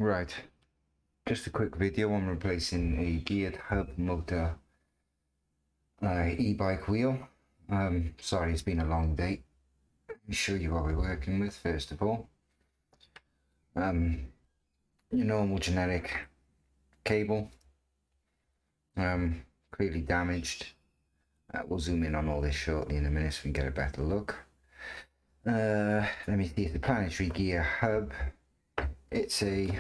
Right, just a quick video on replacing a geared hub motor e-bike wheel. Sorry, it's been a long day. Let me show you what we're working with first of all. Your normal generic cable, clearly damaged. We'll zoom in on all this shortly in a minute so we can get a better look. Let me see, it's the planetary gear hub. It's a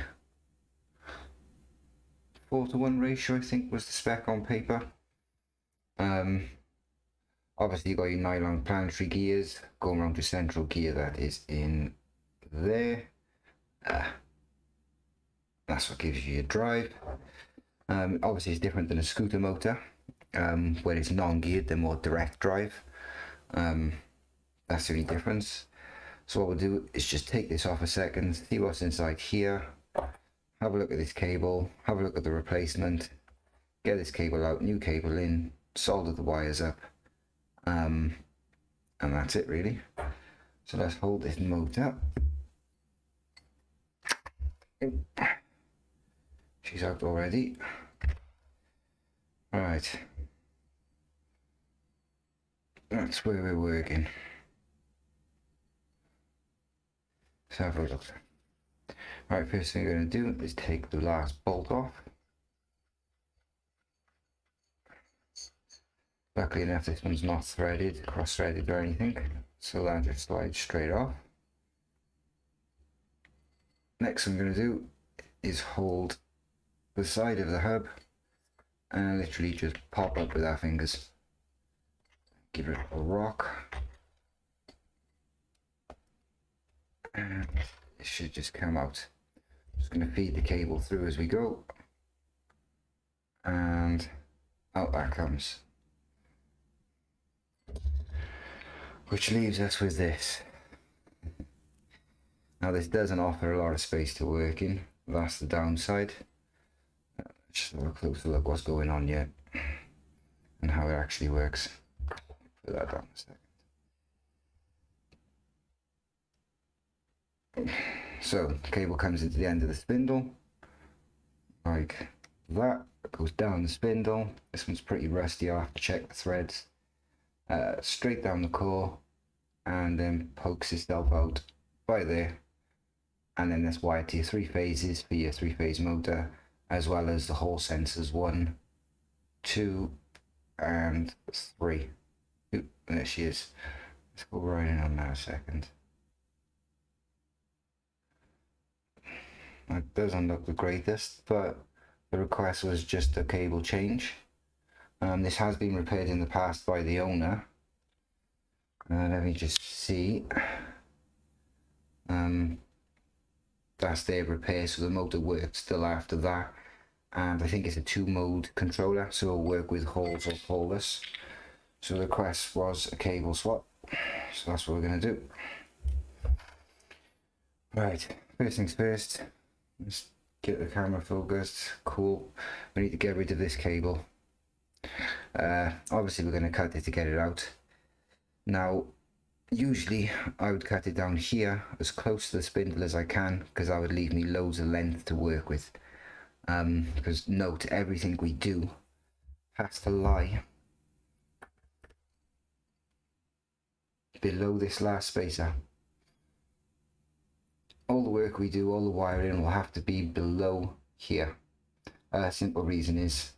4:1 ratio, I think was the spec on paper. Obviously you got your nylon planetary gears going around to central gear that is in there. That's what gives you your drive. Obviously it's different than a scooter motor, where it's non-geared, they're more direct drive. That's the only difference. So what we'll do is just take this off a second, see what's inside here, have a look at this cable, have a look at the replacement, get this cable out, new cable in, solder the wires up, and that's it really. So let's hold this motor. She's out already. Right, that's where we're working. Let's have a look. Right, first thing we're going to do is take the last bolt off. Luckily enough, this one's not threaded, cross-threaded or anything, so that just slides straight off. Next thing I'm going to do is hold the side of the hub and literally just pop up with our fingers. Give it a rock. And it should just come out. Just going to feed the cable through as we go. And out that comes. Which leaves us with this. Now this doesn't offer a lot of space to work in. That's the downside. Just have a closer look what's going on here and how it actually works. Put that down a second. So the cable comes into the end of the spindle like that. It goes down the spindle. This one's pretty rusty, I'll have to check the threads. Straight down the core and then pokes itself out by there, and then that's wired to your 3 phases for your 3-phase motor, as well as the Hall sensors 1, 2 and 3. Oop, there she is. Let's go right in on that a second. That doesn't look the greatest, but the request was just a cable change. This has been repaired in the past by the owner. Let me just see. That's their repair, so the motor worked still after that. And I think it's a 2-mode controller, so it'll work with Halls or Hallless. So the request was a cable swap. So that's what we're going to do. Right, first things first. Let's get the camera focused. Cool. We need to get rid of this cable. Obviously we're going to cut it to get it out. Now usually I would cut it down here as close to the spindle as I can, because that would leave me loads of length to work with. Because note, everything we do has to lie below this last spacer. All the work we do, all the wiring will have to be below here. Simple reason is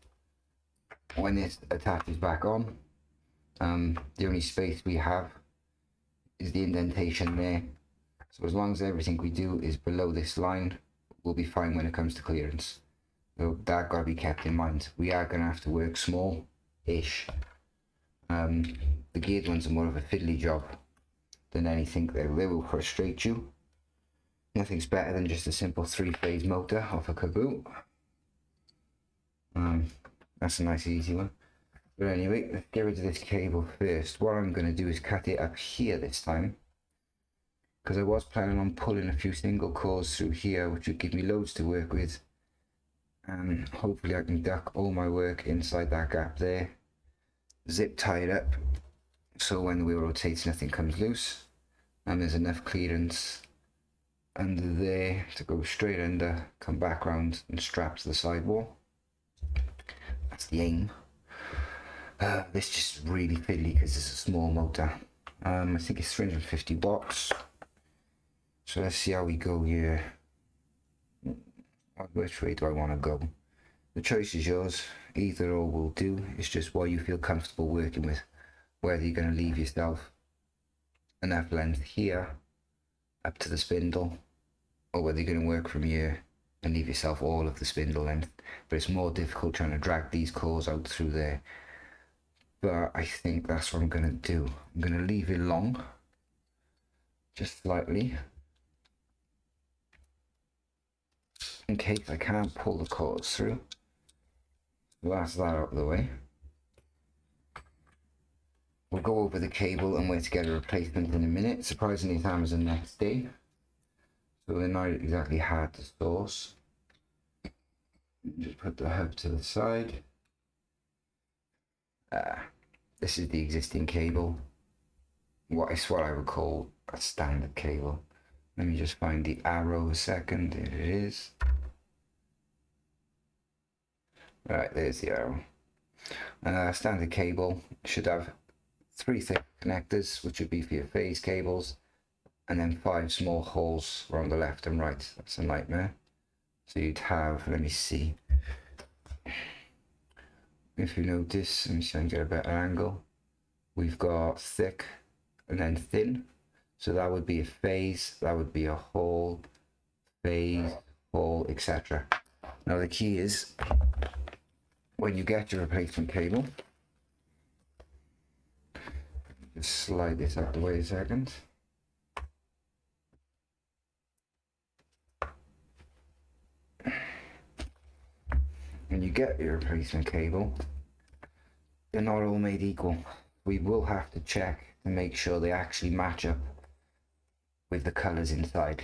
when it attaches back on, the only space we have is the indentation there. So as long as everything we do is below this line, we'll be fine when it comes to clearance. So that got to be kept in mind. We are going to have to work small-ish. The geared ones are more of a fiddly job than anything. They will frustrate you. Nothing's better than just a simple 3-phase motor off a caboot. That's a nice easy one. But anyway, let's get rid of this cable first. What I'm going to do is cut it up here this time, because I was planning on pulling a few single cores through here, which would give me loads to work with, and hopefully I can duck all my work inside that gap there, zip tie it up so when the wheel rotates nothing comes loose, and there's enough clearance under there to go straight under, come back round and strap to the sidewall. That's the aim. This just really fiddly because it's a small motor. I think it's 350 watts. So let's see how we go here. Which way do I want to go? The choice is yours. Either or will do. It's just what you feel comfortable working with. Whether you're going to leave yourself enough length here up to the spindle, or whether you're going to work from here and leave yourself all of the spindle length. But it's more difficult trying to drag these cores out through there. But I think that's what I'm going to do. I'm going to leave it long, just slightly, in case I can't pull the cords through. So that's that out of the way. We'll go over the cable and where to get a replacement in a minute. Surprisingly, it's Amazon next day, so they're not exactly hard to source. Just put the hub to the side. This is the existing cable. What I would call a standard cable. Let me just find the arrow a second. There it is. Right, there's the arrow. Standard cable should have 3 thick connectors, which would be for your phase cables, and then 5 small holes around the left and right. That's a nightmare. So you'd have, let me see. If you notice, let me see if I can get a better angle. We've got thick and then thin. So that would be a phase, that would be a hole, phase, hole, etc. Now the key is, when you get your replacement cable, just slide this out the way a second. When you get your replacement cable, they're not all made equal. We will have to check to make sure they actually match up with the colors inside.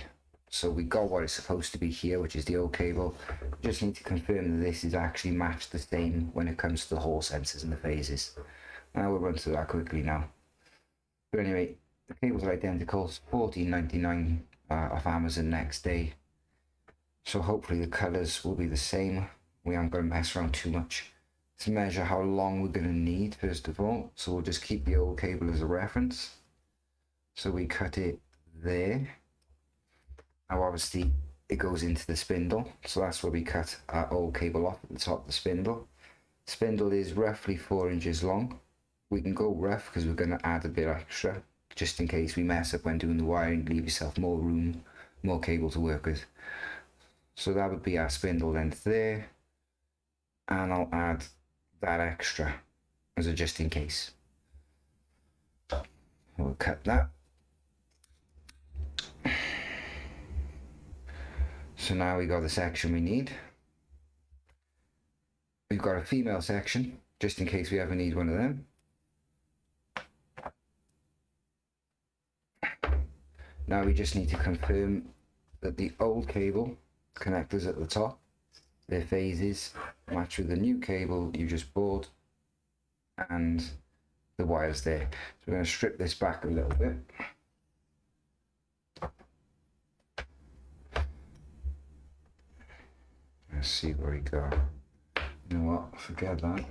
So we got what it's supposed to be here, which is the old cable. Just need to confirm that this is actually matched the same when it comes to the hall sensors and the phases. Now we'll run through that quickly now. But anyway, the cables are identical. It's $14.99 off Amazon next day. So hopefully the colors will be the same. We aren't going to mess around too much. To measure how long we're going to need, first of all. So we'll just keep the old cable as a reference. So we cut it there. Now obviously it goes into the spindle, so that's where we cut our old cable off at the top of the spindle. Spindle is roughly 4 inches long. We can go rough because we're going to add a bit extra, just in case we mess up when doing the wiring, leave yourself more room, more cable to work with. So that would be our spindle length there, and I'll add that extra as a just in case. We'll cut that. So now we got the section we need. We've got a female section, just in case we ever need one of them. Now we just need to confirm that the old cable connectors at the top, their phases match with the new cable you just bought, and the wires there. So we're going to strip this back a little bit. Let's see where we go. You know what? Forget that.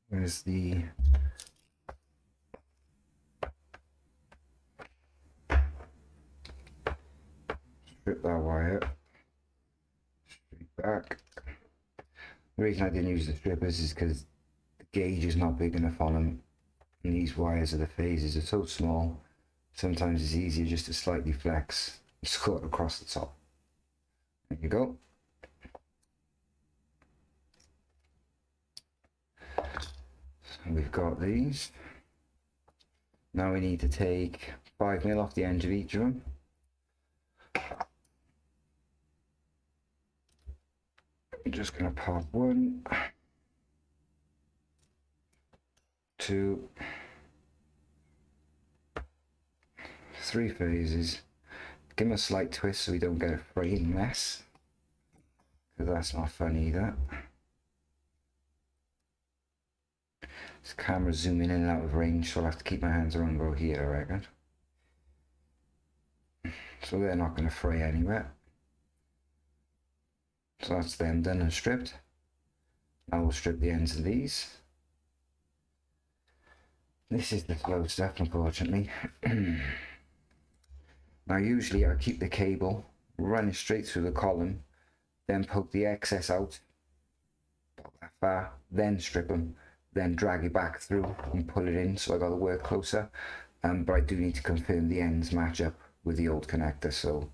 Where's the... Strip that wire. Straight back. The reason I didn't use the strippers is because the gauge is not big enough on them. And these wires of the phases are so small. Sometimes it's easier just to slightly flex and squirt across the top. There you go. We've got these. Now we need to take 5mm off the end of each of them. I'm just going to pop 1, 2, 3 phases. Give them a slight twist so we don't get a fraying mess, because that's not fun either. This camera's zooming in and out of range, so I'll have to keep my hands around about here, I reckon. so they're not going to fray anywhere. So that's them done and stripped. Now we'll strip the ends of these. This is the slow stuff, unfortunately. Now usually I keep the cable running straight through the column, then poke the excess out about that far, then strip them, then drag it back through and pull it in, so I got to work closer. But I do need to confirm the ends match up with the old connector, so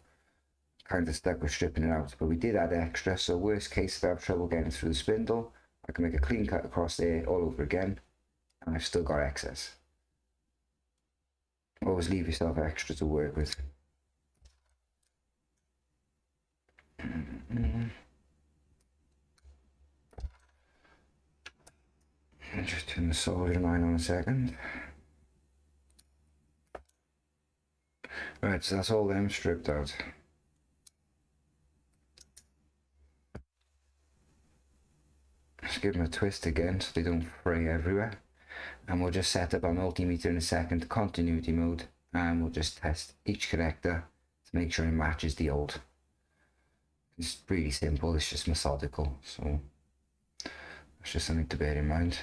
kind of stuck with stripping it out. But we did add extra, so worst case if I have trouble getting through the spindle, I can make a clean cut across there all over again, and I've still got excess. Always leave yourself extra to work with. I'll just turn the soldering iron on a second. Right, so that's all them stripped out. Just give them a twist again so they don't fray everywhere. And we'll just set up our multimeter in a second, continuity mode, and we'll just test each connector to make sure it matches the old. It's really simple, it's just methodical, so that's just something to bear in mind.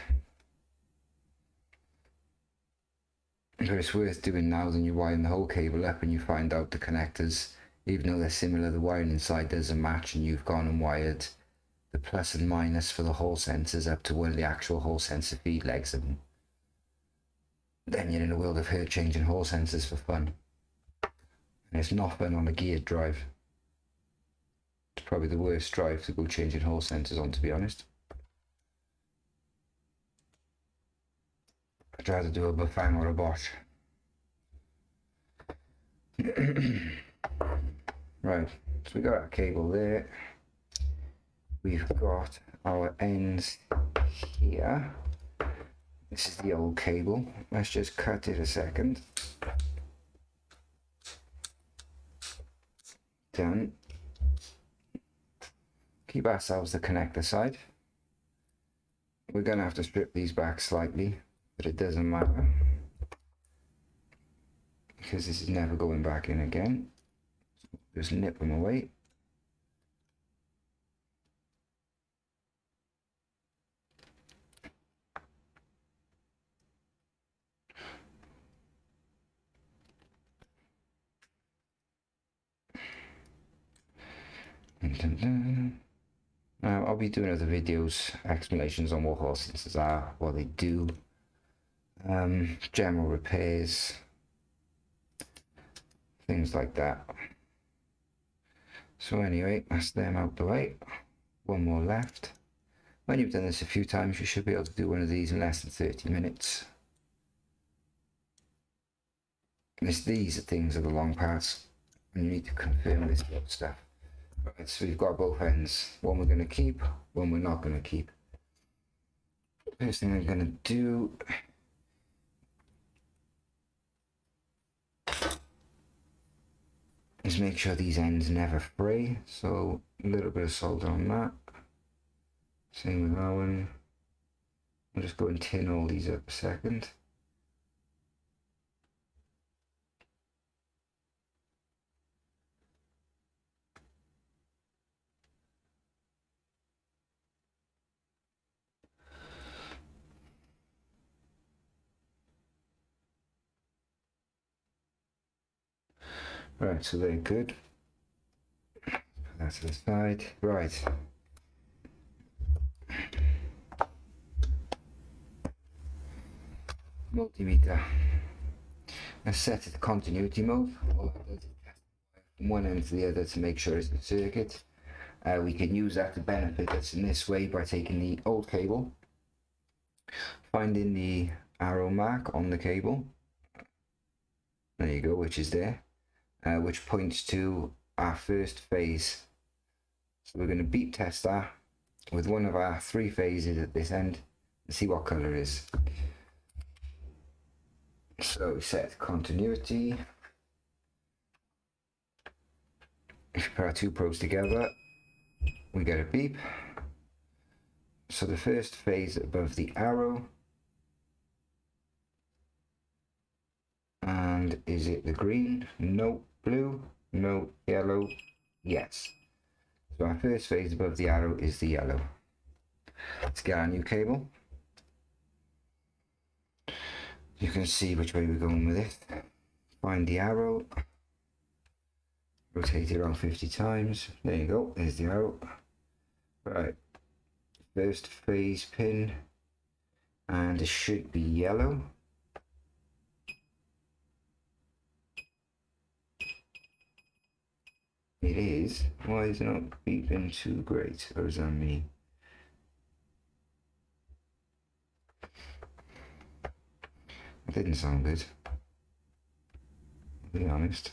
But it's worth doing now than you wiring the whole cable up and you find out the connectors, even though they're similar, the wiring inside doesn't match, and you've gone and wired the plus and minus for the Hall sensors up to one of the actual Hall sensor feed legs, and then you're in a world of hurt changing Hall sensors for fun. And it's not fun on a geared drive. It's probably the worst drive to go changing Hall sensors on, to be honest. I'd rather do a Bafang or a Bosch. Right, so we got our cable there. We've got our ends here. This is the old cable. Let's just cut it a second. Done. Keep ourselves the connector side. We're going to have to strip these back slightly, but it doesn't matter because this is never going back in again. Just nip them away. I'll be doing other videos, explanations on what Hall sensors are, what they do, general repairs, things like that. So anyway, that's them out the way. One more left. When you've done this a few times, you should be able to do one of these in less than 30 minutes. These are things are the long parts, and you need to confirm this sort of stuff. Right, so we've got both ends. One we're going to keep, one we're not going to keep. First thing I'm going to do is make sure these ends never fray. So a little bit of solder on that. Same with that one. I'll just go and tin all these up a second. Right, so they're good. Put that to the side. Right. Multimeter. Let's set it to continuity mode. All I did is test from one end to the other to make sure it's the circuit. We can use that to benefit us in this way by taking the old cable, finding the arrow mark on the cable. There you go, which is there. Which points to our first phase. So we're going to beep test that with one of our 3 phases at this end and see what color it is. So we set continuity. If you put our 2 probes together, we get a beep. So the first phase above the arrow, and is it the green? No. Blue? no, yellow, yes. So our first phase above the arrow is the yellow. Let's get our new cable. You can see which way we're going with it. Find the arrow, rotate it around 50 times. There you go, there's the arrow. Right, first phase pin, and it should be yellow. It is. Why is it not beeping too great, or is that me? It didn't sound good, to be honest.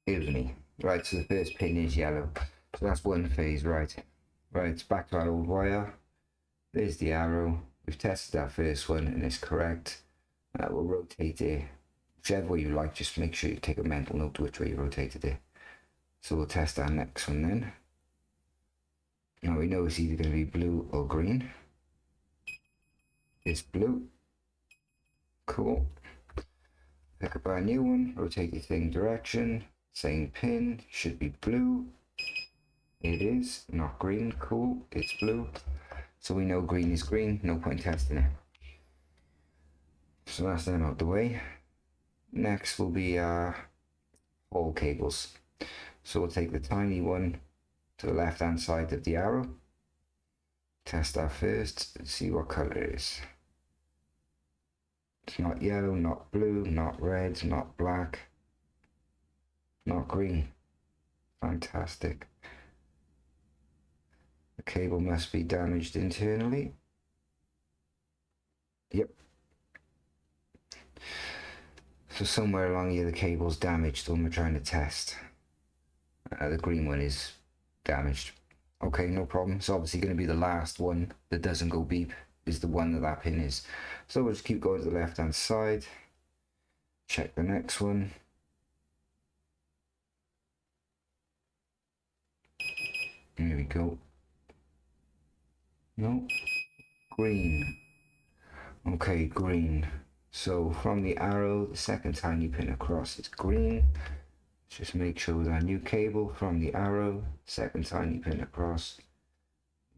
It was me. Right, so the first pin is yellow. So that's one phase, right. Right, back to our old wire. There's the arrow. We've tested that first one and it's correct. We'll rotate it whichever way you like. Just make sure you take a mental note to which way you rotated it. So we'll test our next one then. Now we know it's either going to be blue or green. It's blue. Cool. Pick up our new one, rotate the same direction, same pin, should be blue. It is, not green, cool, it's blue. So we know green is green, no point testing it. So that's them out the way. Next will be our hall cables. So we'll take the tiny one to the left hand side of the arrow. Test that first, see what color it is. It's not yellow, not blue, not red, not black, not green. Fantastic. The cable must be damaged internally. Yep. So somewhere along here the cable's damaged when we're trying to test. The green one is damaged. Okay, no problem. It's obviously going to be the last one that doesn't go beep, is the one that pin is. So we'll just keep going to the left hand side, check the next one. There we go. No, green. Okay, green. So from the arrow, the second time you pin across, it's green. Let's just make sure with our new cable, from the arrow, second time you pin across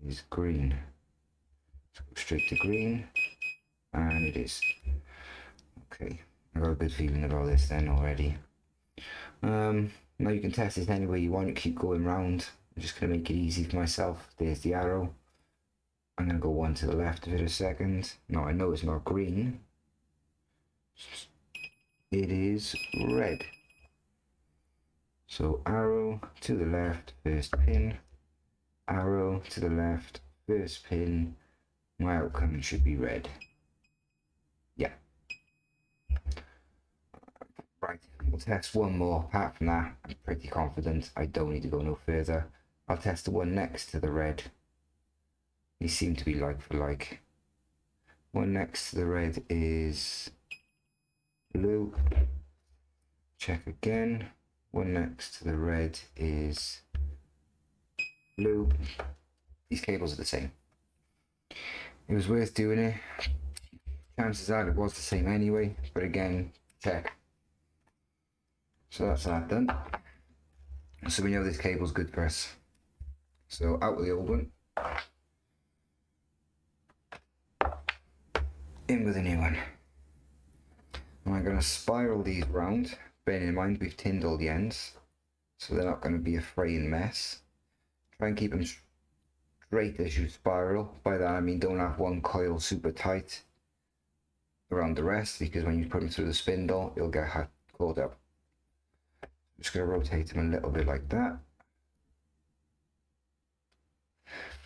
is green. Let's go straight to green. And it is. Okay, I got a good feeling about this then already. Now you can test it any way you want. You keep going round. I'm just going to make it easy for myself. There's the arrow. I'm going to go one to the left of it a second. Now I know it's not green. It is red. So arrow to the left, first pin. Arrow to the left, first pin. My outcome should be red. Yeah. Right, we'll test one more. Apart from that, I'm pretty confident I don't need to go no further. I'll test the one next to the red. These seem to be like for like. One next to the red is blue. Check again. One next to the red is blue. These cables are the same. It was worth doing it. Chances are it was the same anyway, but again, check. So that's that done. So we know this cable's good for us. So out with the old one. In with the new one. And I'm going to spiral these round. Bearing in mind we've tinned all the ends, so they're not going to be a fraying mess. Try and keep them straight as you spiral. By that I mean don't have one coil super tight around the rest, because when you put them through the spindle it'll get caught up. I'm just going to rotate them a little bit like that.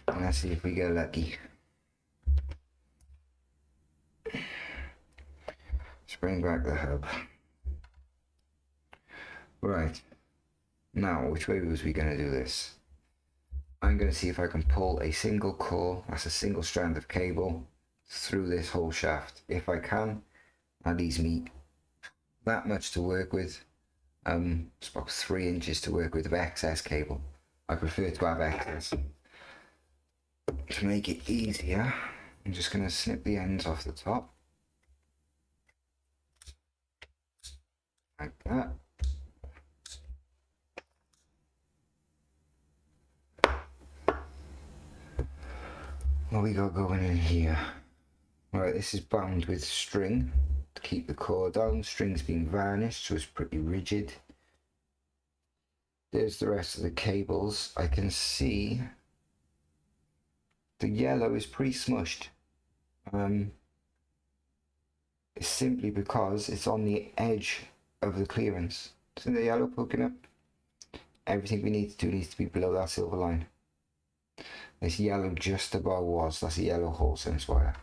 And let's see if we get lucky. Bring back the hub. Right, now which way was we going to do this? I'm going to see if I can pull a single core, that's a single strand of cable, through this whole shaft. If I can, that leaves me that much to work with. It's about 3 inches to work with of excess cable. I prefer to have excess. To make it easier, I'm just going to snip the ends off the top. like that. What we got going in here? Right, this is bound with string to keep the core down. String's been varnished, so it's pretty rigid. There's the rest of the cables. I can see the yellow is pretty smushed. It's simply because it's on the edge of the clearance. See the yellow poking up? Everything we need to do needs to be below that silver line. This yellow just above that's a yellow hole sense wire.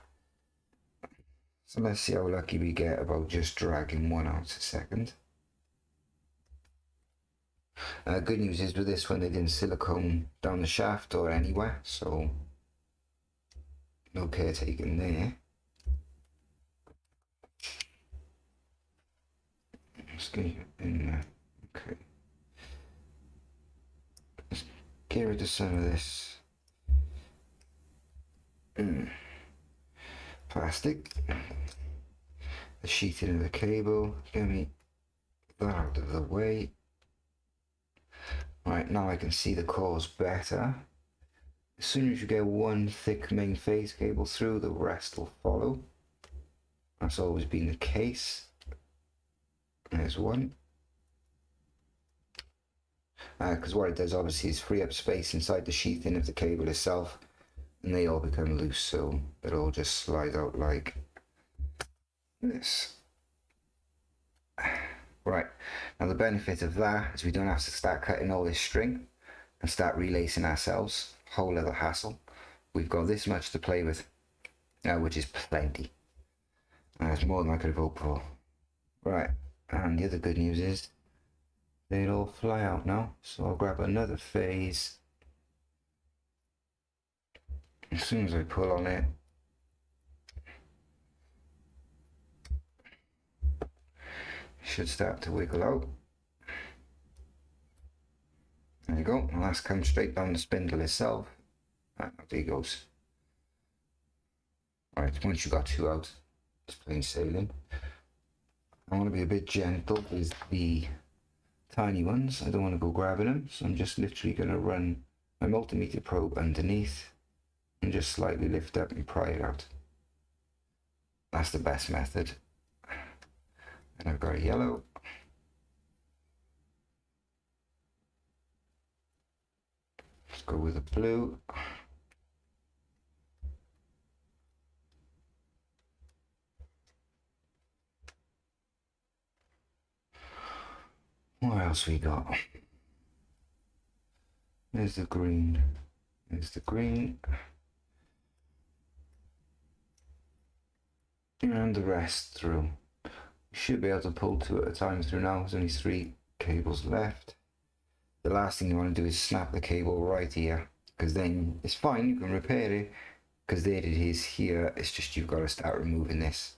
So let's see how lucky we get about just dragging one out a second. Good news is with this one they didn't silicone down the shaft or anywhere, so no care taken there. Let's get it in there. Okay. Let's get rid of some of this plastic. The sheathing of the cable. Get me that out of the way. Right, now I can see the cores better. As soon as you get one thick main phase cable through, the rest will follow. That's always been the case. There's one. Because what it does obviously is free up space inside the sheathing of the cable itself, and they all become loose, so it'll all just slide out like this. Right, now the benefit of that is we don't have to start cutting all this string and start relacing ourselves. Whole other hassle. We've got this much to play with, which is plenty. That's more than I could have hoped for. Right, and the other good news is they'll all fly out now, so I'll grab another phase. As soon as I pull on it, should start to wiggle out. There you go, and that's come straight down the spindle itself. Right, there it goes. Right, once you got two out, it's plain sailing. I want to be a bit gentle with the tiny ones. I don't want to go grabbing them, so I'm just literally going to run my multimeter probe underneath and just slightly lift up and pry it out. That's the best method. And I've got a yellow. Let's go with a blue. What else we got? There's the green. There's the green. And the rest through. You should be able to pull two at a time through now. There's only 3 cables left. The last thing you want to do is snap the cable right here, because then it's fine, you can repair it, because there it is here. It's just you've got to start removing this,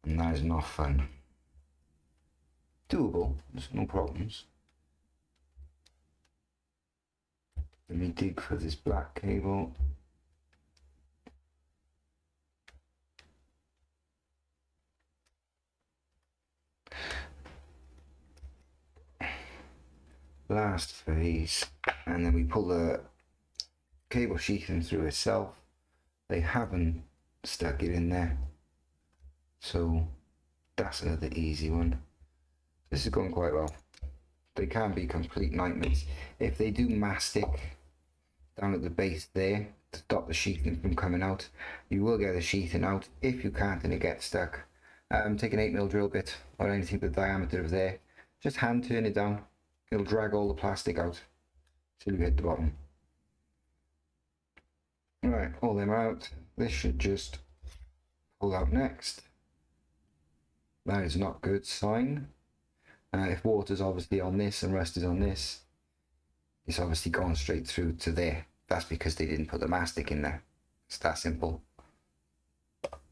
and that is not fun. Doable, there's no problems. Let me dig for this black cable. Last phase, and then we pull the cable sheathing through itself. They haven't stuck it in there, so that's another easy one. This is going quite well. They can be complete nightmares. If they do mastic down at the base there to stop the sheathing from coming out, you will get the sheathing out. If you can't and it gets stuck, take an 8mm drill bit or anything the diameter of there, just hand turn it down. It'll drag all the plastic out till you hit the bottom. Right, all them out. This should just pull out next. That is not good sign. If water's obviously on this and rust is on this, it's obviously gone straight through to there. That's because they didn't put the mastic in there. It's that simple.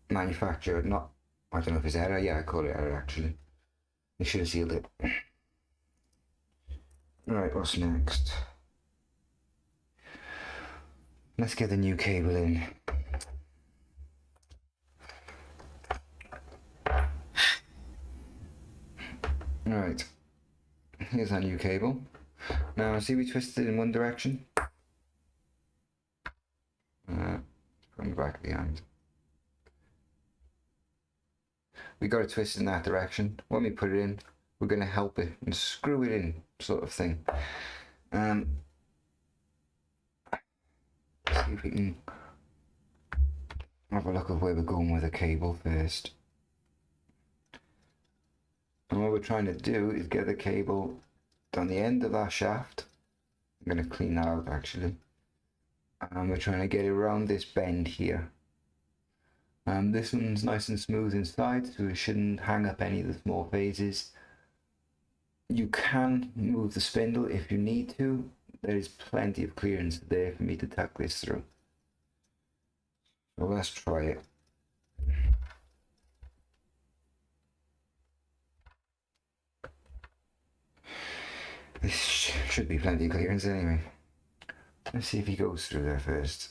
Manufacturer, not, I don't know if it's error. Yeah, I call it error actually. They should have sealed it. Right, what's next? Let's get the new cable in. Alright, here's our new cable. Now see we twisted in one direction? From the back of the hand. We got to twist in that direction. When we put it in, we're going to help it and screw it in, sort of thing. See if we can have a look at where we're going with the cable first. And what we're trying to do is get the cable down the end of that shaft. I'm going to clean that out actually. And we're trying to get it around this bend here. This one's nice and smooth inside, so it shouldn't hang up any of the small phases. You can move the spindle if you need to. There is plenty of clearance there for me to tuck this through. So let's try it. This should be plenty of clearance anyway. Let's see if he goes through there first.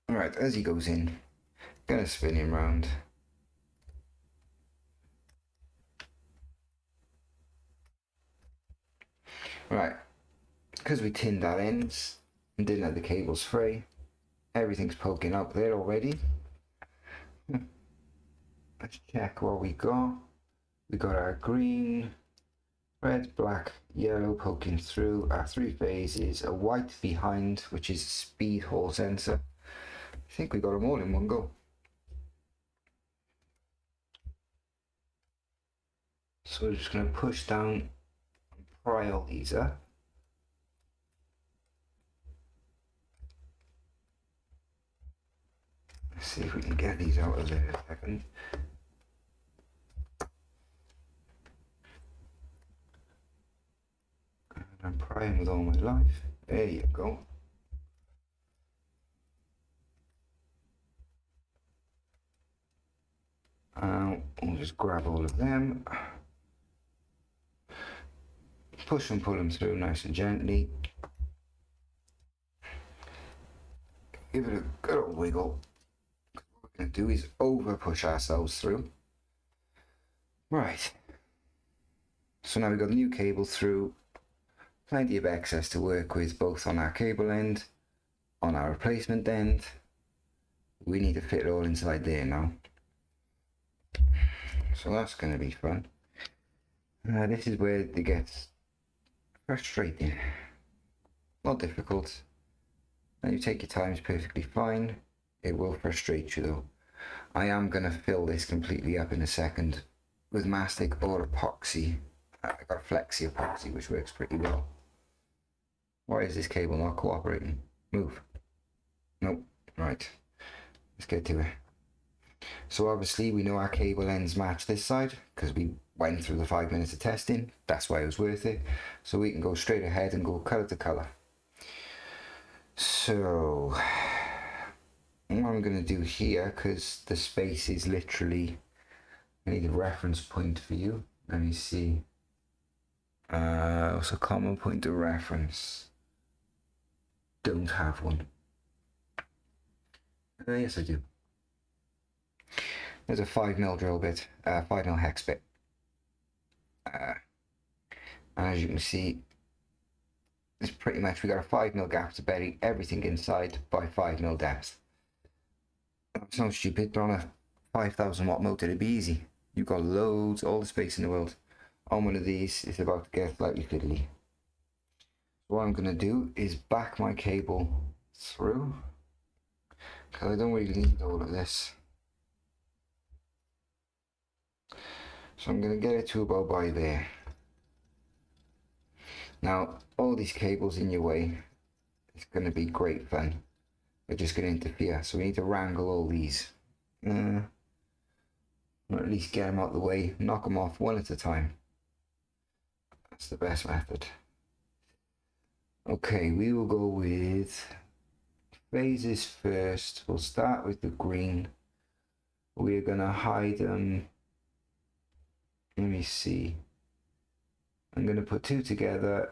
Alright, as he goes in, gonna spin him round. Right, because we tinned our ends and didn't have the cables free, everything's poking out there already. Let's check what we got. We got our green, red, black, yellow poking through, our 3 phases, a white behind, which is a speed hall sensor. I think we got them all in one go. So we're just going to push down and pry all these up. Let's see if we can get these out of there in a second. And I'm prying with all my life. There you go. We'll just grab all of them, push and pull them through nice and gently. Give it a good old wiggle. What we're going to do is over push ourselves through. Right. So now we've got a new cable through, plenty of excess to work with both on our cable end, on our replacement end. We need to fit it all inside there now. So that's going to be fun. This is where it gets frustrating. Not difficult. And you take your time, it's perfectly fine. It will frustrate you though. I am going to fill this completely up in a second with mastic or epoxy. I got flexi epoxy, which works pretty well. Why is this cable not cooperating? Move. Nope. Right. Let's get to it. So obviously we know our cable ends match this side because we went through the 5 minutes of testing. That's why it was worth it. So we can go straight ahead and go colour to colour. So what I'm going to do here, because the space is literally, I need a reference point for you. Let me see. What's a common point of reference? Don't have one. Yes I do. There's a 5mm drill bit, 5mm hex bit. And as you can see, it's pretty much, we got a 5mm gap to bury everything inside by 5mm depth. It's not stupid, but on a 5,000 watt motor it'd be easy. You've got loads, all the space in the world. On one of these, it's about to get slightly fiddly. So what I'm going to do is back my cable through, because I don't really need all of this. So I'm going to get it to about by there. Now, all these cables in your way, it's going to be great fun. They're just going to interfere, so we need to wrangle all these. Or at least get them out of the way, knock them off one at a time. That's the best method. Okay, we will go with phases first. We'll start with the green. We're going to hide them. Let me see. I'm going to put 2 together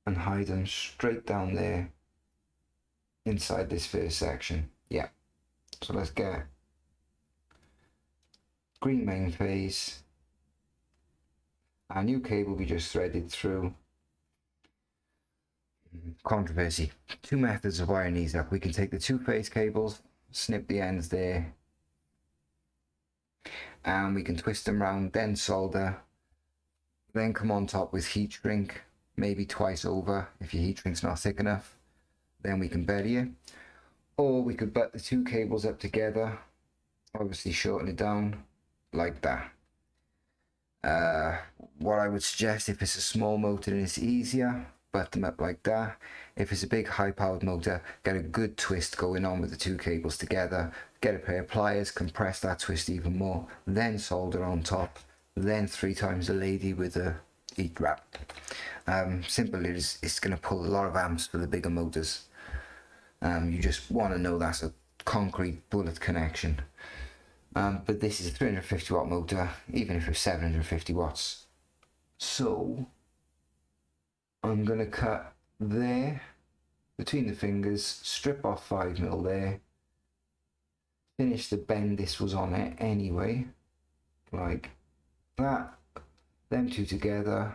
and hide them straight down there inside this first section. Yeah. So let's get green main phase. Our new cable we just threaded through. Controversy. Two methods of wiring these up. We can take the two-phase cables, snip the ends there, and we can twist them around, then solder, then come on top with heat shrink, maybe twice over if your heat shrink's not thick enough. Then we can bury it. Or we could butt the two cables up together, obviously shorten it down like that. What I would suggest, if it's a small motor and it's easier, butt them up like that. If it's a big high powered motor, get a good twist going on with the two cables together, get a pair of pliers, compress that twist even more, then solder on top, then 3 times a lady with a heat wrap. Simple, it's going to pull a lot of amps for the bigger motors. You just want to know that's a concrete bullet connection. But this is a 350 watt motor, even if it's 750 watts. So I'm going to cut there between the fingers, strip off 5mm there, finish the bend this was on it anyway, like that, them two together,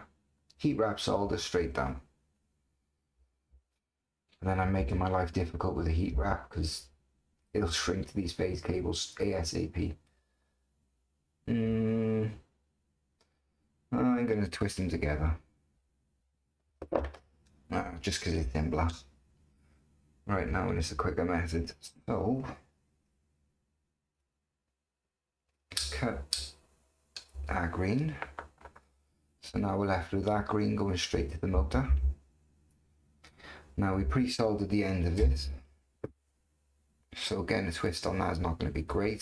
heat wrap solder straight down. And then I'm making my life difficult with a heat wrap because it'll shrink these phase cables ASAP. I'm going to twist them together. Just because it's simpler. Right now it's a quicker method. So, cut our green. So now we're left with that green going straight to the motor. Now we pre-soldered the end of this. So getting a twist on that is not going to be great.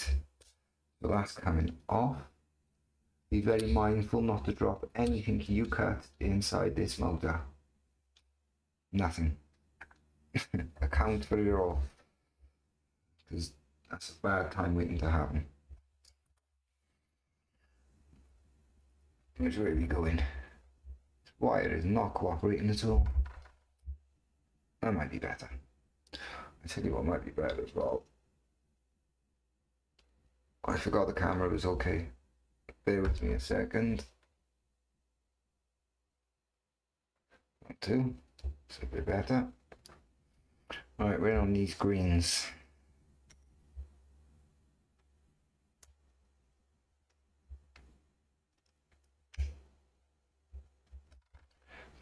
So that's coming off. Be very mindful not to drop anything you cut inside this motor. Nothing. Account for it all. Because that's a bad time waiting to happen. Which way are we going? This wire is not cooperating at all. That might be better. I tell you what might be better as well. I forgot the camera was okay. Bear with me a second. 1, 2. It's a bit better. Alright, we're on these greens.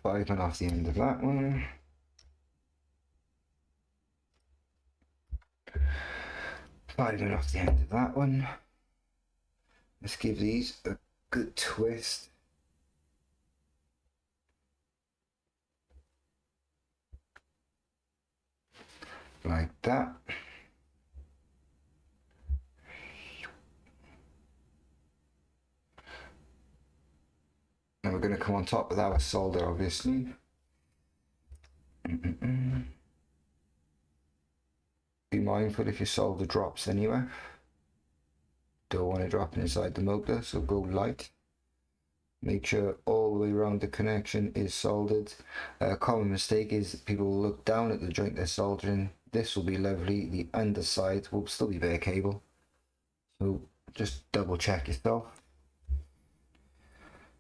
Five and off the end of that one. Five and off the end of that one. Let's give these a good twist. Like that. And we're going to come on top with our solder, obviously. Be mindful if your solder drops anywhere. Don't want it dropping inside the motor, so go light. Make sure all the way around the connection is soldered. A common mistake is people will look down at the joint they're soldering. This will be lovely. The underside will still be bare cable. So just double check yourself.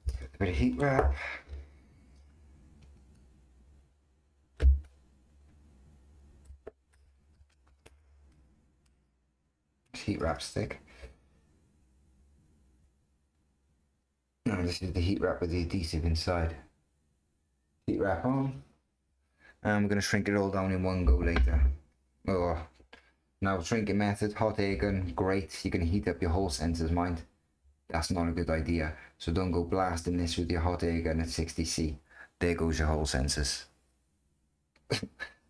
A bit of heat wrap. Heat wrap stick. Now this is the heat wrap with the adhesive inside. Heat wrap on. And we're going to shrink it all down in one go later. Oh, now shrinking method, hot air gun, great. You're going to heat up your whole sensors, mind. That's not a good idea. So don't go blasting this with your hot air gun at 60C. There goes your whole sensors.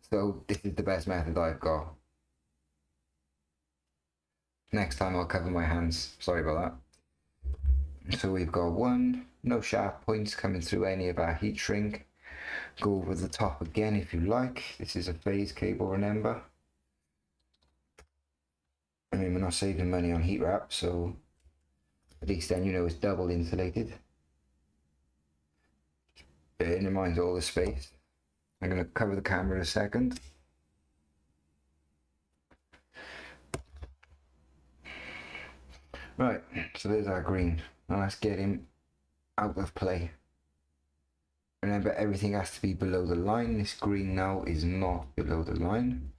So this is the best method I've got. Next time I'll cover my hands. Sorry about that. So we've got one, no sharp points coming through any of our heat shrink. Go over the top again if you like. This is a phase cable, remember. I mean, we're not saving money on heat wrap, so at least then you know it's double insulated. Bearing in mind all the space. I'm going to cover the camera in a second. Right, so there's our green. Now let's get him out of play. Remember, everything has to be below the line. This green now is not below the line.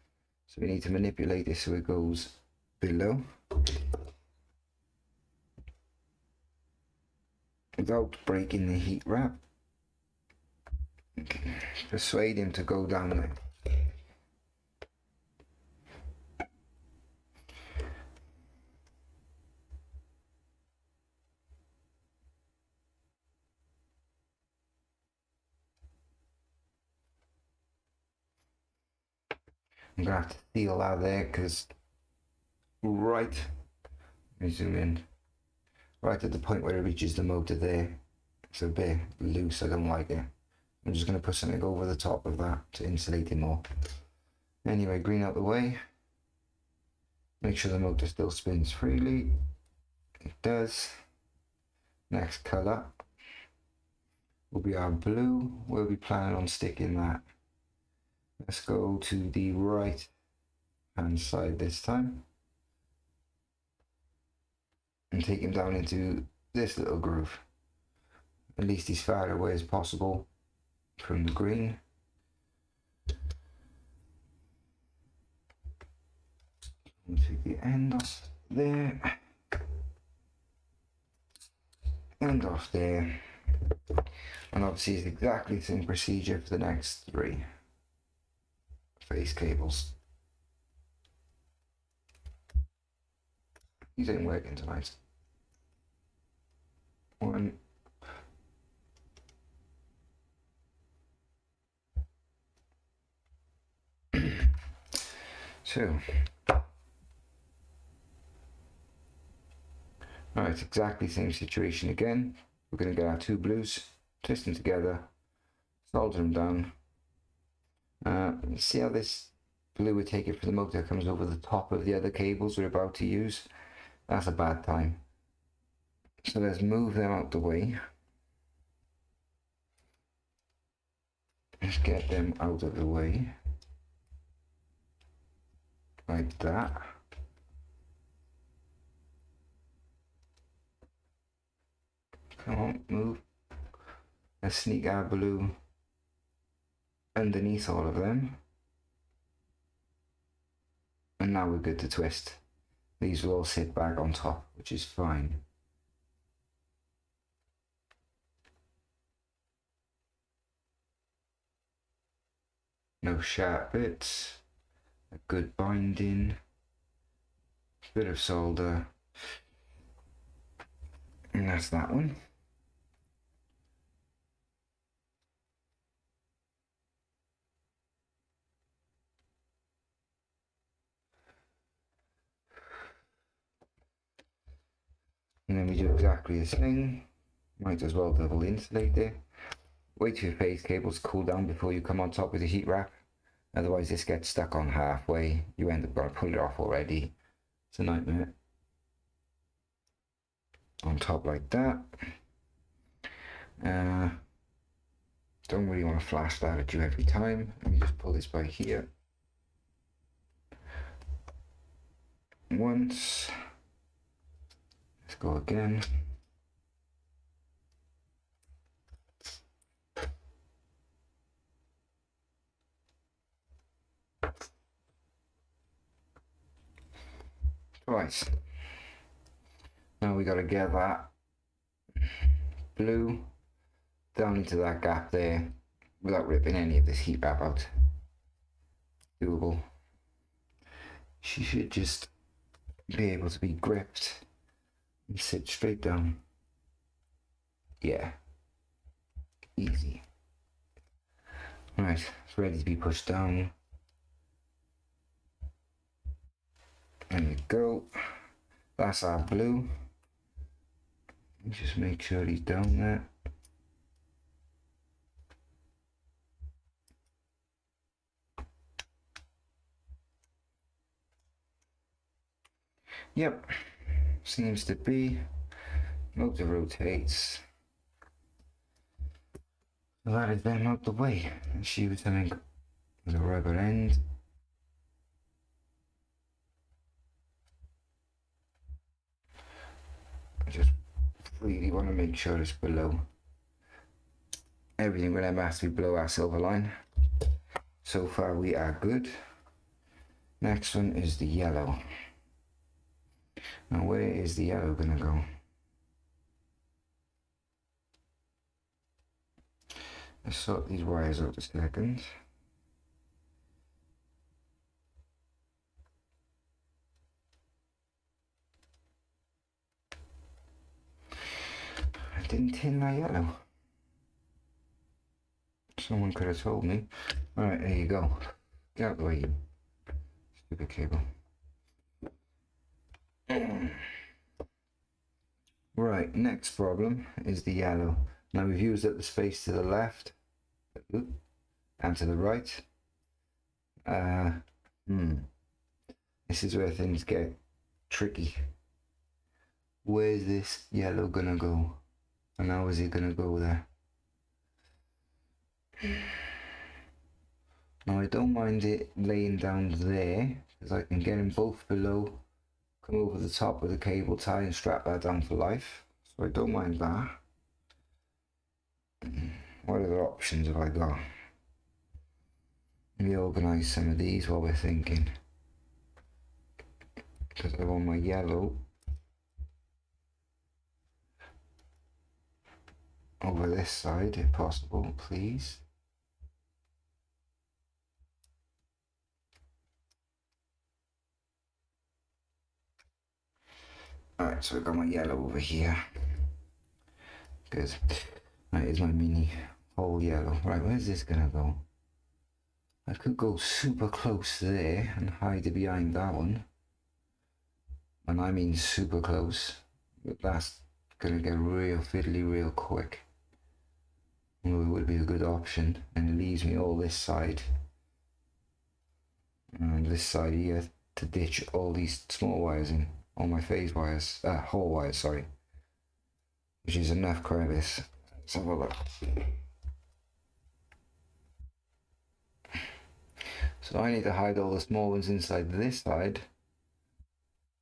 So we need to manipulate this so it goes below. Without breaking the heat wrap. Persuade him to go down there. I'm gonna have to seal that there because right, let me zoom in, right at the point where it reaches the motor there, it's a bit loose, I don't like it. I'm just gonna put something over the top of that to insulate it more. Anyway, green out the way. Make sure the motor still spins freely. It does. Next colour will be our blue. We'll be planning on sticking that. Let's go to the right hand side this time and take him down into this little groove. At least as far away as possible from the green. We'll take the end off there. End off there. And obviously it's exactly the same procedure for the next 3 face cables. These ain't working tonight. 1. 2. Alright, exactly the same situation again. We're going to get our 2 blues, twist them together, solder them down. See how this blue we take it for the motor comes over the top of the other cables we're about to use? That's a bad time. So let's move them out the way. Let's get them out of the way. Like that. Come on, move. Let's sneak our blue underneath all of them. And now we're good to twist. These will all sit back on top, which is fine. No sharp bits. A good binding. Bit of solder. And that's that one. And then we do exactly the same. Might as well double insulate there. Wait for your phase cables to cool down before you come on top with the heat wrap. Otherwise this gets stuck on halfway. You end up going to pull it off already. It's a nightmare. On top like that. Don't really want to flash that at you every time. Let me just pull this by here. Once. Let's go again. Twice. Now we got to get that blue down into that gap there without ripping any of this heat wrap out. Doable. She should just be able to be gripped and sit straight down. Yeah. Easy. Right, it's ready to be pushed down. There we go. That's our blue. Just make sure he's down there. Yep, seems to be. Motor rotates. So that is them out the way. Let's use something with a rubber end. I just really want to make sure it's below. Everything will have to be below our silver line. So far we are good. Next one is the yellow. Now where is the yellow gonna go? Let's sort these wires out a second. I didn't tin my yellow. Someone could have told me. Alright, there you go. Get out of the way, you stupid cable. Right, next problem is the yellow. Now we've used up the space to the left and to the right. This is where things get tricky. Where's this yellow gonna go? And how is it gonna go there? Now I don't mind it laying down there, because I can get them both below, come over the top with a cable tie and strap that down for life. So I don't mind that. What other options have I got? Let me organise some of these while we're thinking. Because I want my yellow over this side if possible, please. Alright, so I've got my yellow over here. Good. That is my mini whole yellow. Right, where's this gonna go? I could go super close there and hide it behind that one. And I mean super close. But that's gonna get real fiddly real quick. Although it would be a good option. And it leaves me all this side. And this side here to ditch all these small wires in. All my phase wires. Whole wires, sorry. Which is enough crevice. Let's have a look. So I need to hide all the small ones inside this side.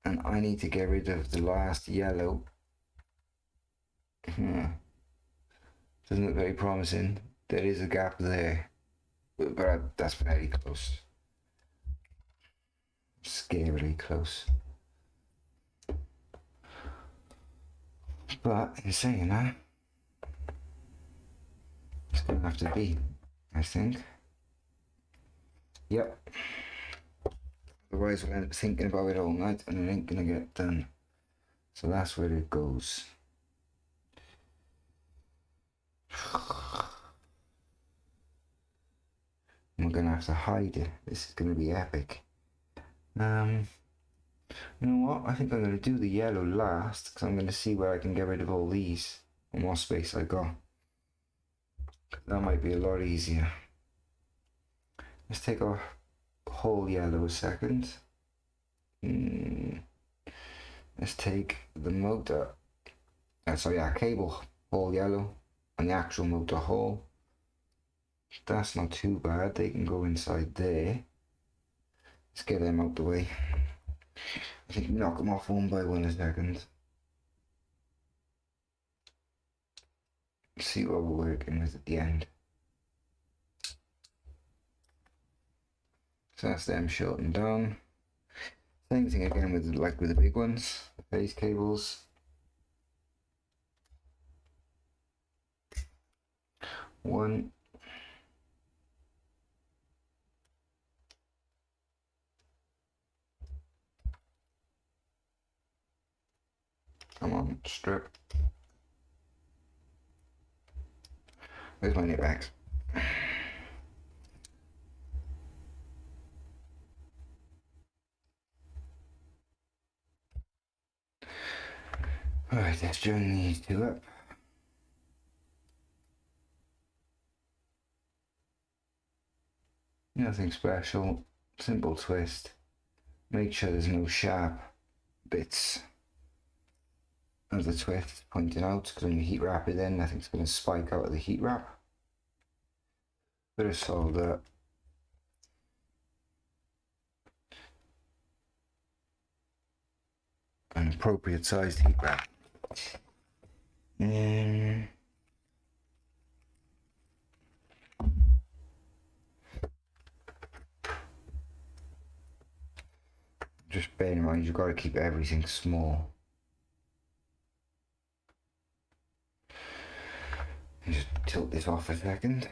And I need to get rid of the last yellow. Doesn't look very promising. There is a gap there. But that's very close. Scarily close. But in saying that, it's going to have to be, I think. Yep. Otherwise we'll end up thinking about it all night and it ain't going to get done. So that's where it goes. We're going to have to hide it. This is going to be epic. You know what? I think I'm going to do the yellow last because I'm going to see where I can get rid of all these and what space I got. That might be a lot easier. Let's take our whole yellow a second. Let's take the motor. Sorry, our cable whole yellow and the actual motor whole. That's not too bad. They can go inside there. Let's get them out the way. I think knock them off one by one a second. See what we're working with at the end. So that's them shortened down. Same thing again with like with the big ones, the phase cables. One. Come on, strip. Where's my knit bags? Alright, let's join these two up. Nothing special, simple twist. Make sure there's no sharp bits of the twist pointing out, because when you heat wrap it in, nothing's going to spike out of the heat wrap. Bit of solder. An appropriate sized heat wrap. Just bear in mind, you've got to keep everything small. Just tilt this off a second.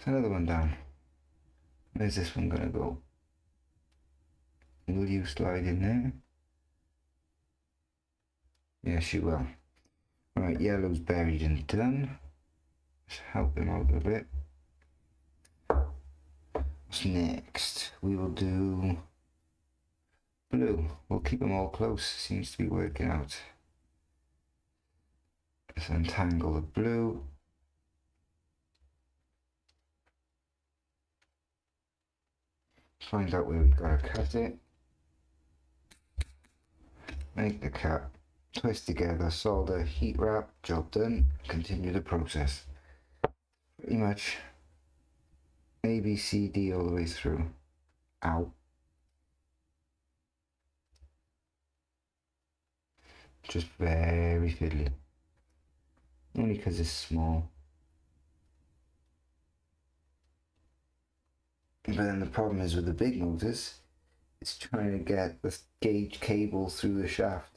There's another one down. Where's this one gonna go? Will you slide in there? Yes, you will. Right, yellow's buried and done. Let's help him out a bit. What's next? We will do blue. We'll keep them all close. Seems to be working out. Let's untangle the blue. Find out where we gotta cut it. Make the cut. Twist together, solder, heat wrap, job done. Continue the process. Pretty much A, B, C, D all the way through. Ow. Just very fiddly. Only because it's small. But then the problem is with the big motors, it's trying to get the gauge cable through the shaft.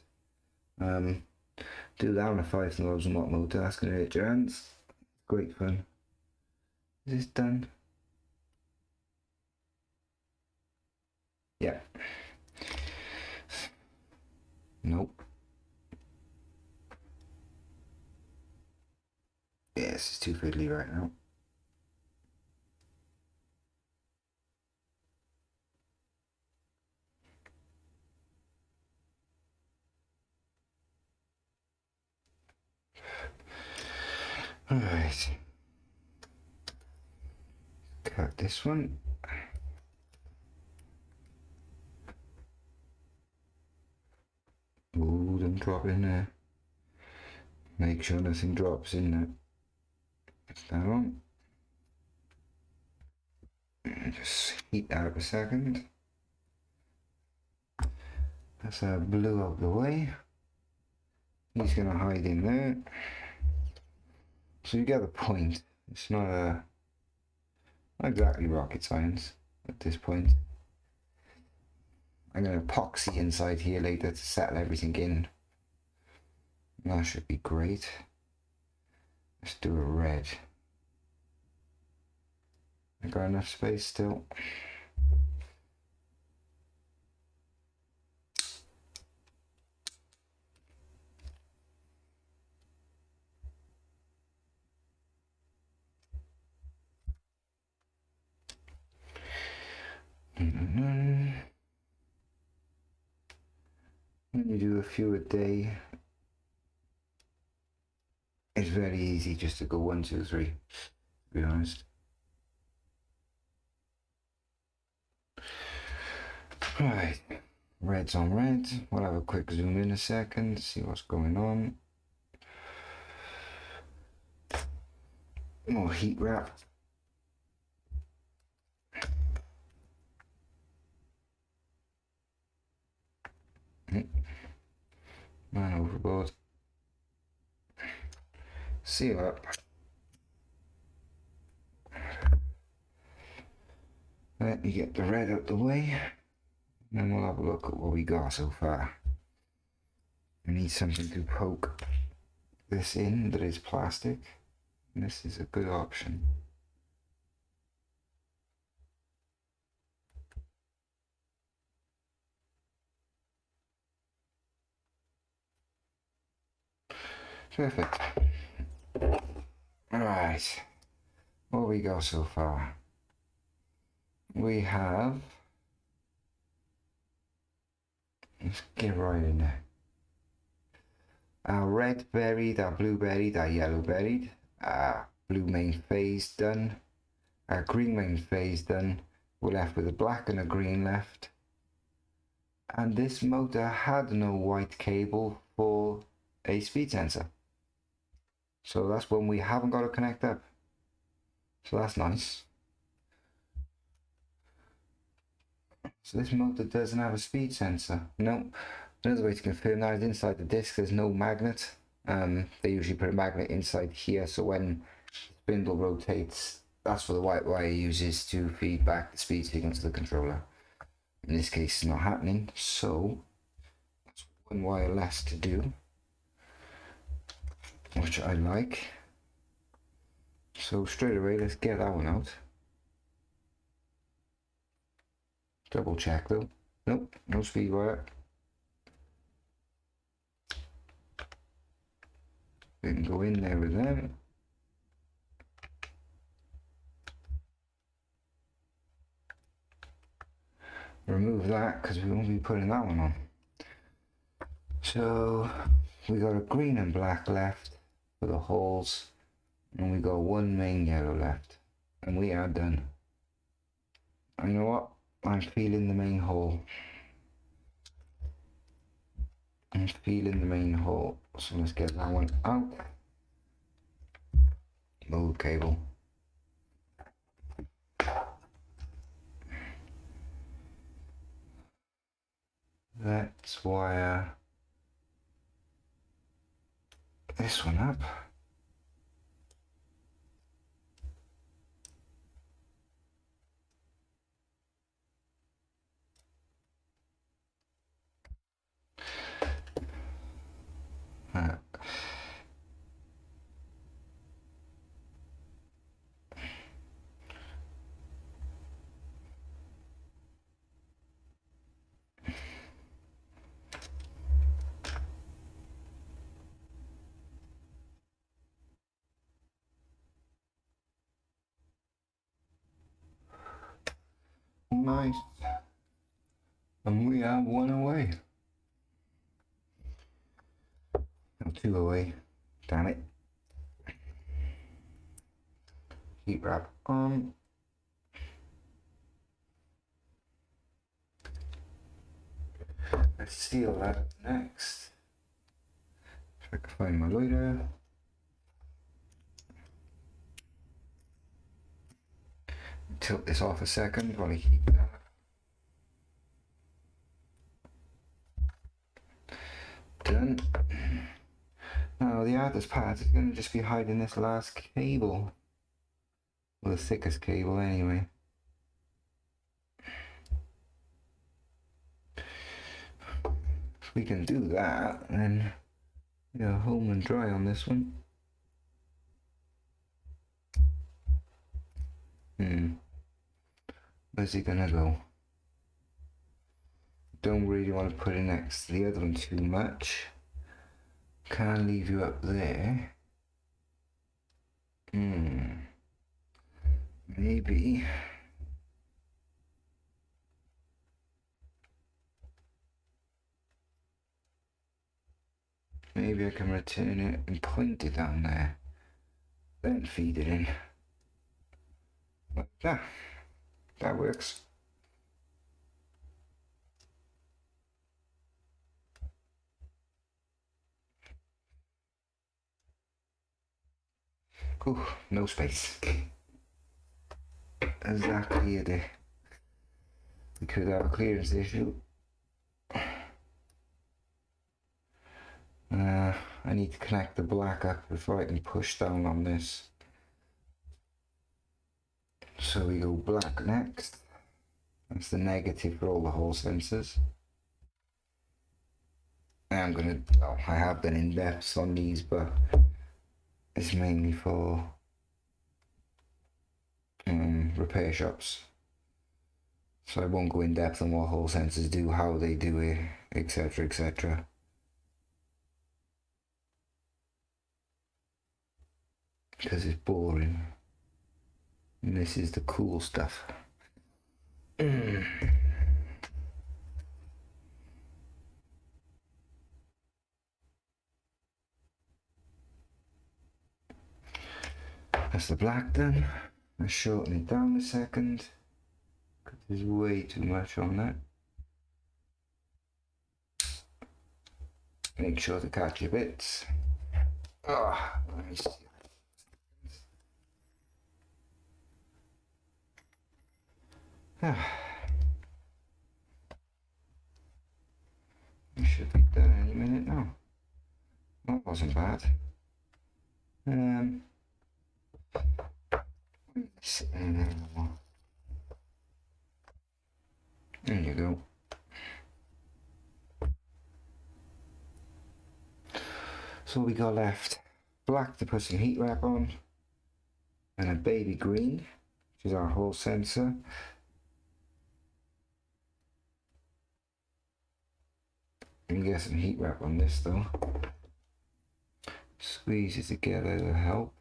Do that on a 5,000 watt motor, that's going to hit your hands. Great fun. Is this done? Yeah. Nope. Yeah, this is too fiddly right now. Alright. Cut this one. Ooh, don't drop in there. Make sure nothing drops in there. That's that on. Just heat that up a second. That's our blue out the way. He's gonna hide in there. So you get the point. It's not exactly rocket science at this point. I'm going to epoxy inside here later to settle everything in. That should be great. Let's do a red. I got enough space still. When you do a few a day, it's very easy just to go 1, 2, 3, to be honest. Right, red's on red. We'll have a quick zoom in a second, see what's going on. More heat wrap. Man overboard. Seal up. Let me get the red out the way, and then we'll have a look at what we got so far. We need something to poke this in that is plastic, and this is a good option. Perfect. Alright, what we got so far? We have, let's get right in there. Our red buried, our blue buried, our yellow buried, our blue main phase done, our green main phase done. We're left with a black and a green left. And this motor had no white cable for a speed sensor. So that's one we haven't got to connect up. So that's nice. So this motor doesn't have a speed sensor. No. Another way to confirm that is inside the disc there's no magnet. They usually put a magnet inside here, so when the spindle rotates, that's what the white wire uses to feed back the speed signal to the controller. In this case, it's not happening, so that's one wire less to do, which I like. So straight away, let's get that one out. Double check though. Nope, no speed wire. We can go in there with them. Remove that because we won't be putting that one on. So we got a green and black left for the holes, and we got one main yellow left, and we are done. And you know what? I'm feeling the main hole. I'm feeling the main hole. So let's get that one out. Move cable. Let's wire this one up. Nice. And we are one away. No, two away. Damn it. Heat wrap on. Let's seal that up next. If I can find my lighter. Tilt this off a second while I heat that. Done. Now the hardest part is going to just be hiding this last cable. Well, the thickest cable anyway. If we can do that, then we're home and dry on this one. Where's he gonna go? Don't really want to put it next to the other one too much. Can't leave you up there. Maybe. Maybe I can return it and point it down there. Then feed it in. Like that. That works. Ooh, no space. Exactly it. We could have a clearance issue. I need to connect the black up before I can push down on this. So we go black next. That's the negative for all the hole sensors. And I have been in depth on these, but it's mainly for repair shops. So I won't go in depth on what hole sensors do, how they do it, etc, etc. Because it's boring. And this is the cool stuff. That's the black done. Let's shorten it down a second, because there's way too much on that. Make sure to catch your bits. Let me see. It should be done any minute now. That wasn't bad. There you go. So we got left black to put some heat wrap on, and a baby green, which is our hole sensor. And get some heat wrap on this though. Squeeze it together to help.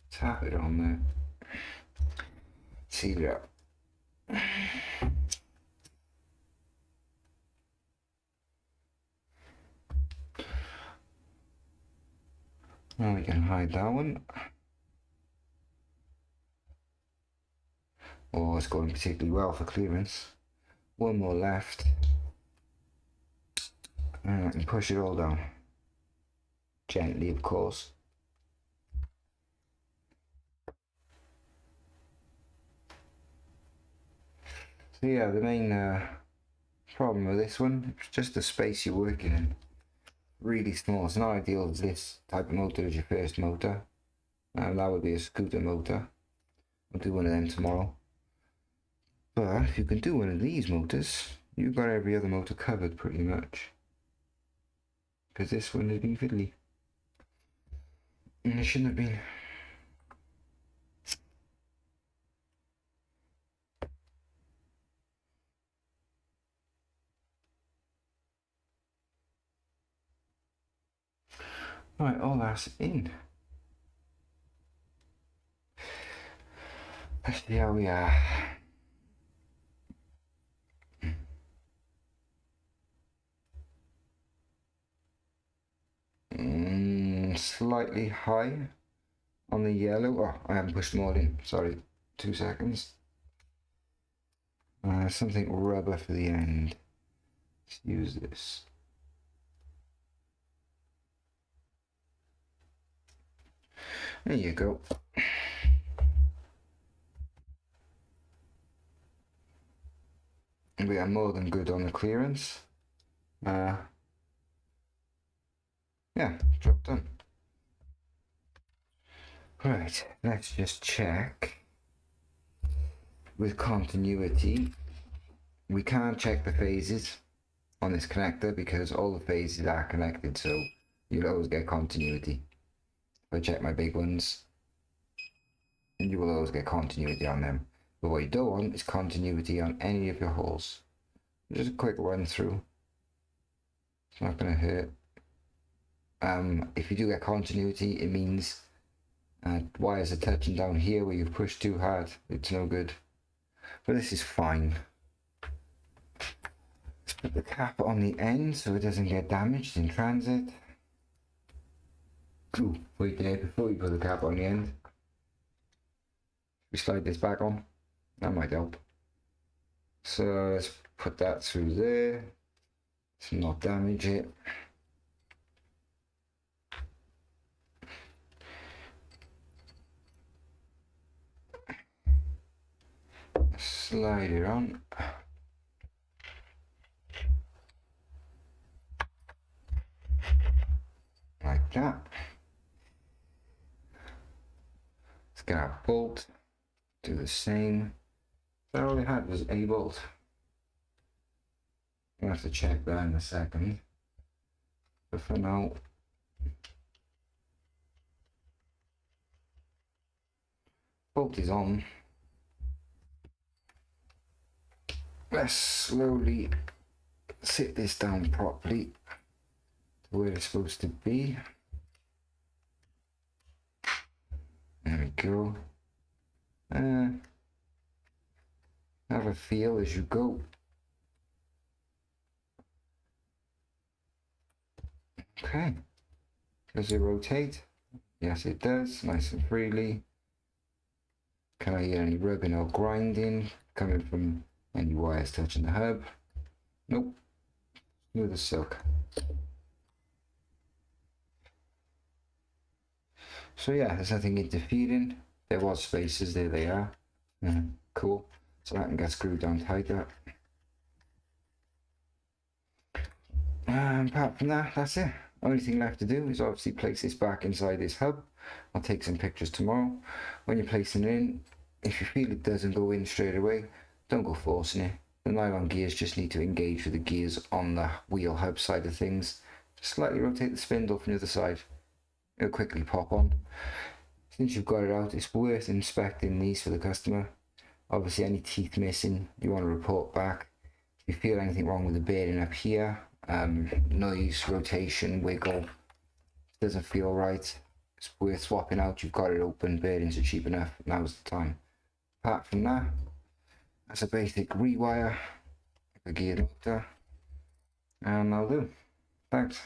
Tap it on there. Seal it up. Now we can hide that one. Oh, it's going particularly well for clearance. One more left. And I can push it all down. Gently, of course. So yeah, the main problem with this one, it's just the space you're working in. Really small. It's not ideal as this type of motor as your first motor. That would be a scooter motor. I'll do one of them tomorrow. But if you can do one of these motors, you've got every other motor covered pretty much. Because this one has been fiddly. And it shouldn't have been. Right, all that's in. Let's see how we are. Slightly high on the yellow. Oh, I haven't pushed them all in. Sorry, 2 seconds. Something rubber for the end. Let's use this. There you go. We are more than good on the clearance. Yeah, job done. Right, let's just check with continuity. We can't check the phases on this connector because all the phases are connected, so you'll always get continuity. If I check my big ones, and you will always get continuity on them. But what you don't want is continuity on any of your holes. Just a quick run through. It's not going to hurt. If you do get continuity, it means wires are touching down here where you've pushed too hard. It's no good. But this is fine. Let's put the cap on the end so it doesn't get damaged in transit. Ooh, wait there before we put the cap on the end. We slide this back on. That might help. So let's put that through there to not damage it. Slide it on. Like that. Let's get our bolt. Do the same. So all I had was a bolt. I'll have to check that in a second. But for now, bolt is on. Let's slowly sit this down properly to where it's supposed to be. There we go. Have a feel as you go. Okay. Does it rotate? Yes, it does, nice and freely. Can I hear any rubbing or grinding coming from any wires touching the hub? Nope. Smooth as silk. So yeah, there's nothing interfering. There was spaces, there they are. Cool. So that can get screwed down tighter. Apart from that, that's it. Only thing left to do is obviously place this back inside this hub. I'll take some pictures tomorrow. When you're placing it in, if you feel it doesn't go in straight away, don't go forcing it. The nylon gears just need to engage with the gears on the wheel hub side of things. Just slightly rotate the spindle from the other side. It'll quickly pop on. Since you've got it out, it's worth inspecting these for the customer. Obviously any teeth missing, you want to report back. If you feel anything wrong with the bearing up here, noise, rotation, wiggle, doesn't feel right, it's worth swapping out. You've got it open, bearings are cheap enough, now's the time. Apart from that, that's a basic rewire, a gear motor, and that'll do. Thanks.